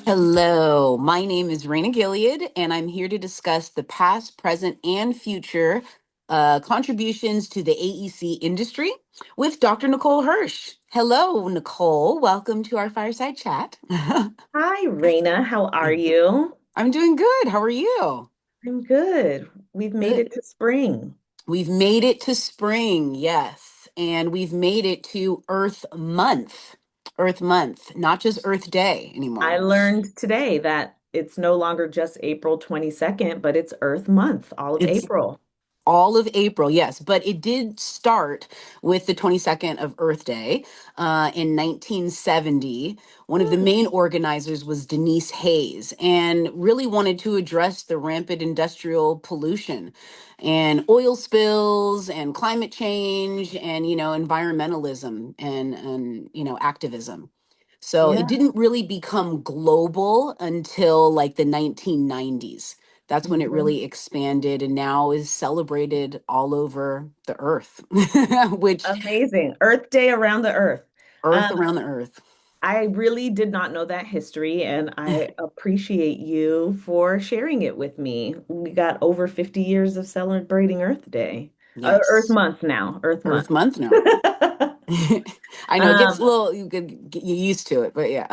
Hello, my name is Raina Gilead, and I'm here to discuss the past, present, and future contributions to the AEC industry with Dr. Nicole Hirsch. Hello, Nicole. Welcome to our fireside chat. Hi, Raina. How are you? I'm doing good. How are you? I'm good. We've made Good. it to spring. We've made it to spring, yes, and we've made it to Earth Month. Earth Month, not just Earth Day I anymore. learned today that it's no longer just April 22nd, but it's Earth Month, all of It's April. All of April, yes, but it did start with the 22nd of Earth Day in 1970. One of the Hmm. main organizers was Denise Hayes and really wanted to address the rampant industrial pollution and oil spills and climate change and, environmentalism and activism. So it Yeah. didn't really become global until like the 1990s. That's when it Mhm. really expanded and now is celebrated all over the earth, which Amazing. Earth Day around the Earth. earth Um, around the earth. I really did not know that history, and I appreciate you for sharing it with me. We got over 50 years of celebrating Earth Day. Earth Yes. Month now, Earth Month. Earth month now. I know it gets a Um, little, you get used to it, but yeah.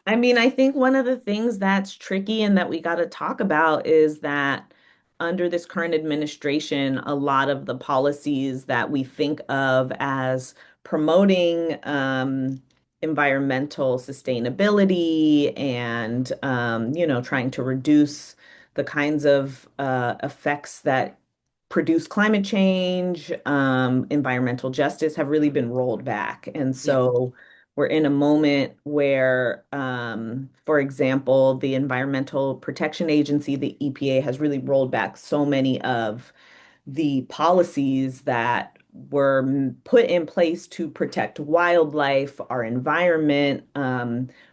I mean, I think one of the things that's tricky and that we got to talk about is that under this current administration, a lot of the policies that we think of as promoting environmental sustainability and trying to reduce the kinds of effects that produce climate change, environmental justice have really been rolled back. And Yep. so we're in a moment where, for example, the Environmental Protection Agency, the EPA, has really rolled back so many of the policies that were put in place to protect wildlife, our environment,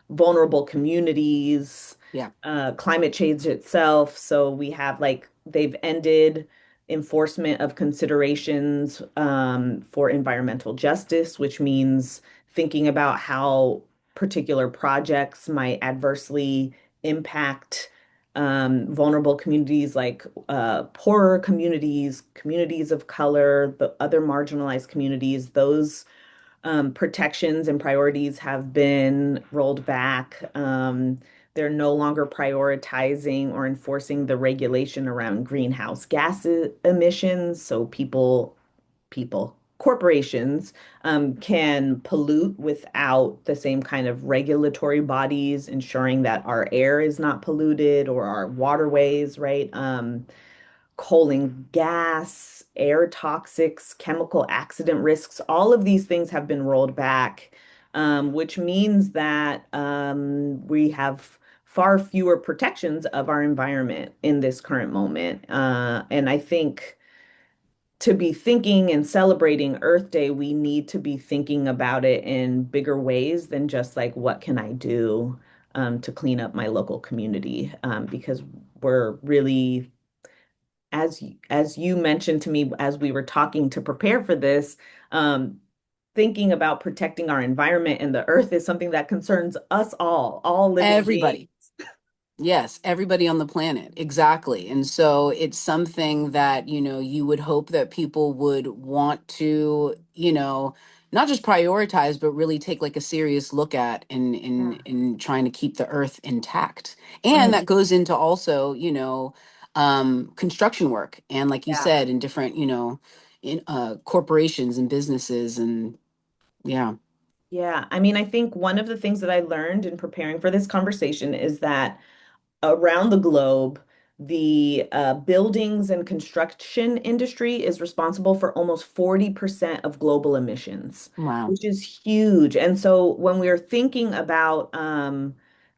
vulnerable communities, Yeah. climate change itself. So we have they've ended enforcement of considerations for environmental justice, which means thinking about how particular projects might adversely impact vulnerable communities like poorer communities, communities of color, the other marginalized communities. Those protections and priorities have been rolled back. They're no longer prioritizing or enforcing the regulation around greenhouse gas emissions. So corporations can pollute without the same kind of regulatory bodies ensuring that our air is not polluted or our waterways, right? Coal and gas, air toxics, chemical accident risks, all of these things have been rolled back, which means that we have far fewer protections of our environment in this current moment. And I think to be thinking and celebrating Earth Day, we need to be thinking about it in bigger ways than just like, what can I do to clean up my local community? Because we're really, as you mentioned to me as we were talking to prepare for this, thinking about protecting our environment and the earth is something that concerns us all living beings. Everybody. Yes, everybody on the planet. Exactly. And so it's something that, you would hope that people would want to, not just prioritize, but really take like a serious look at Yeah. in trying to keep the earth intact. And Right. that goes into also, construction work. And like you Yeah. said, in different, in corporations and businesses and yeah. Yeah. I mean, I think one of the things that I learned in preparing for this conversation is that around the globe, the buildings and construction industry is responsible for almost 40% of global emissions, Wow. which is huge. And so when we're thinking about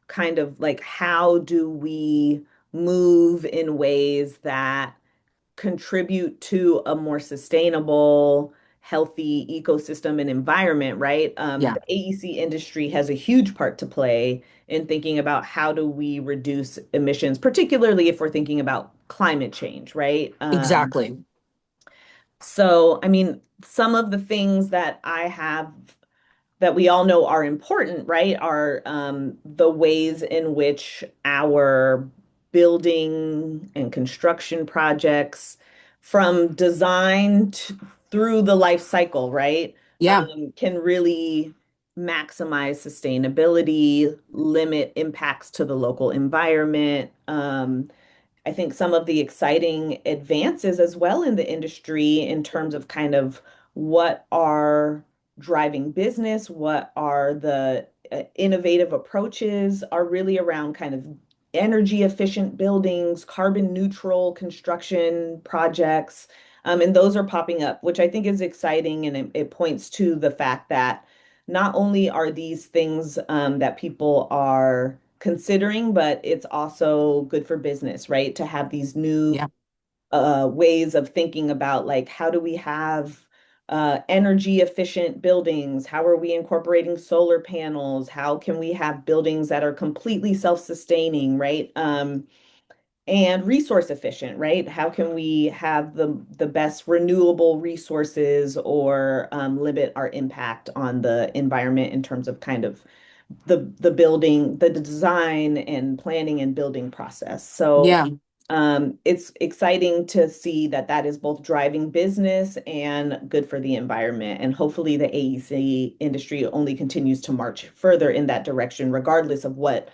kind of like how do we move in ways that contribute to a more sustainable, healthy ecosystem and environment, right? Yeah, The AEC industry has a huge part to play in thinking about how do we reduce emissions, particularly if we're thinking about climate change, right? exactly. So, I mean, some of the things that I have that we all know are important, right, are the ways in which our building and construction projects, from design through the life cycle, right, Yeah. can really maximize sustainability, limit impacts to the local environment. I think some of the exciting advances as well in the industry in terms of kind of what are driving business, what are the innovative approaches are really around kind of energy efficient buildings, carbon neutral construction projects. And those are popping up, which I think is exciting. And it points to the fact that not only are these things that people are considering, but it's also good for business, right? To have these new Yeah. ways of thinking about like how do we have energy efficient buildings? How are we incorporating solar panels? How can we have buildings that are completely self-sustaining, right? And resource efficient, right? How can we have the best renewable resources or limit our impact on the environment in terms of kind of the building, the design and planning and building process. So Yeah. it's exciting to see that that is both driving business and good for the environment. And hopefully the AEC industry only continues to march further in that direction, regardless of what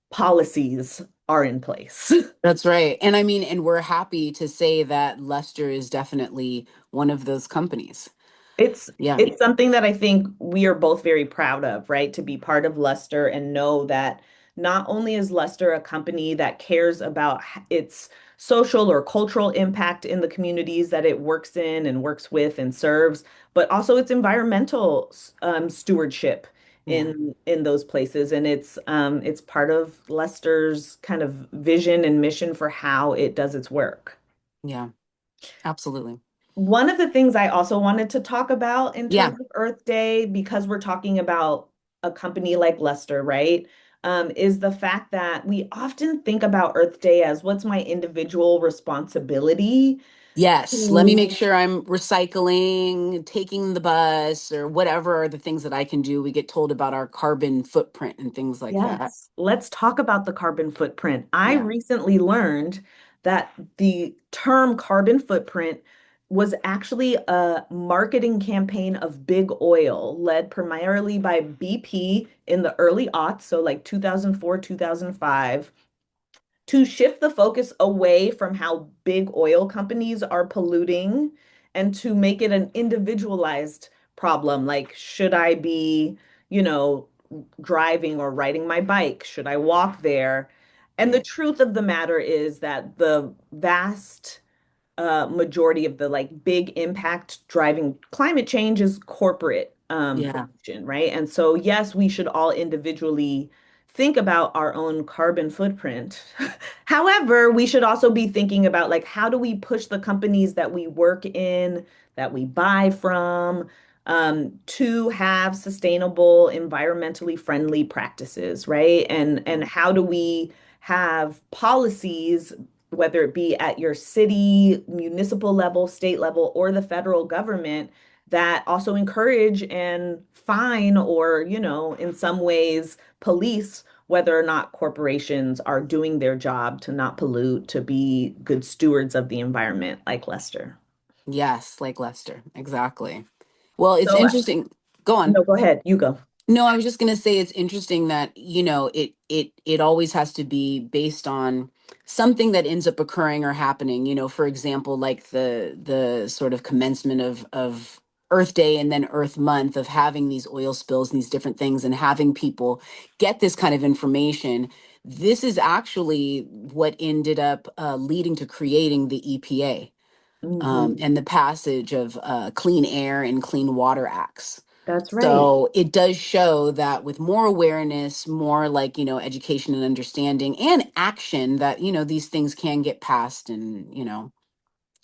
policies are in place. That's right. And I mean, and we're happy to say that Lester is definitely one of those companies. It's Yeah. it's something that I think we are both very proud of, right? To be part of Luster and know that not only is Luster a company that cares about its social or cultural impact in the communities that it works in and works with and serves, but also its environmental stewardship Yeah. in those places. And it's part of Luster's kind of vision and mission for how it does its work. Yeah. Absolutely. One of the things I also wanted to talk about in terms Yeah. of Earth Day, because we're talking about a company like Lester, right? Is the fact that we often think about Earth Day as what's my individual responsibility Yes. Let me make to sure I'm recycling, taking the bus, or whatever are the things that I can do. We get told about our carbon footprint and things like that. Yes, let's talk about the carbon footprint. I Yeah. recently learned that the term carbon footprint was actually a marketing campaign of big oil led primarily by BP in the early aughts, so like 2004, 2005, to shift the focus away from how big oil companies are polluting and to make it an individualized problem. Like, should I be, you know, driving or riding my bike? Should I walk there? And the Right. truth of the matter is that the vast majority of the like big impact driving climate change is corporate Yeah. pollution, right? And so, yes, we should all individually think about our own carbon footprint. However, we should also be thinking about like how do we push the companies that we work in, that we buy from, to have sustainable, environmentally friendly practices, right? And how do we have policies, whether it be at your city, municipal level, state level, or the federal government, that also encourage and fine or, in some ways police whether or not corporations are doing their job to not pollute, to be good stewards of the environment, like Lester. Yes, like Lester. Exactly. Well, it's So, interesting. Go on. no, go ahead. You go. No, I was just going to say it's interesting that, it always has to be based on something that ends up occurring or happening, for example, like the sort of commencement of Earth Day and then Earth Month, of having these oil spills and these different things and having people get this kind of information. This is actually what ended up leading to creating the EPA, Hmm. and the passage of Clean Air and Clean Water Acts. That's right. So it does show that with more awareness, more like, education and understanding and action, that, these things can get passed and,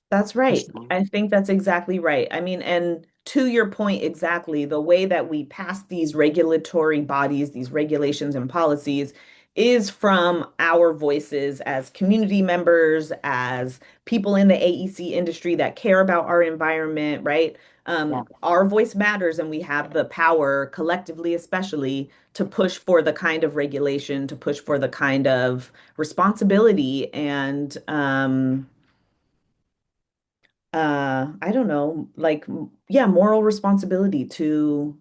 That's pushed right. on. I think that's exactly right. I mean, and to your point, exactly, the way that we pass these regulatory bodies, these regulations and policies is from our voices as community members, as people in the AEC industry that care about our environment, right? Yeah, Our voice matters, and we have the power, collectively, especially, to push for the kind of regulation, to push for the kind of responsibility and I don't know, like, yeah, moral responsibility to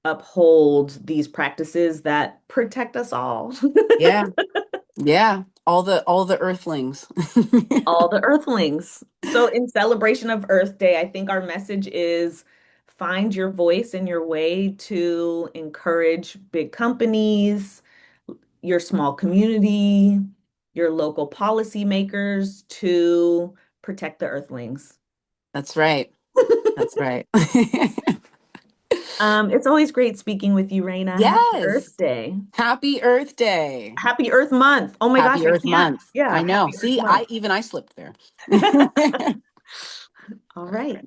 uphold these practices that protect us all. yeah, yeah. All the earthlings. All the earthlings. So, in celebration of Earth Day, I think our message is find your voice and your way to encourage big companies, your small community, your local policymakers to protect the earthlings. That's right. That's right. It's always great speaking with you, Raina. Happy Earth Yes. Day. Happy Earth Day. Happy Earth Month. Oh my gosh, Happy I Earth can't. Month. Yeah, I know. happy Earth See, Month. I slipped there. All right.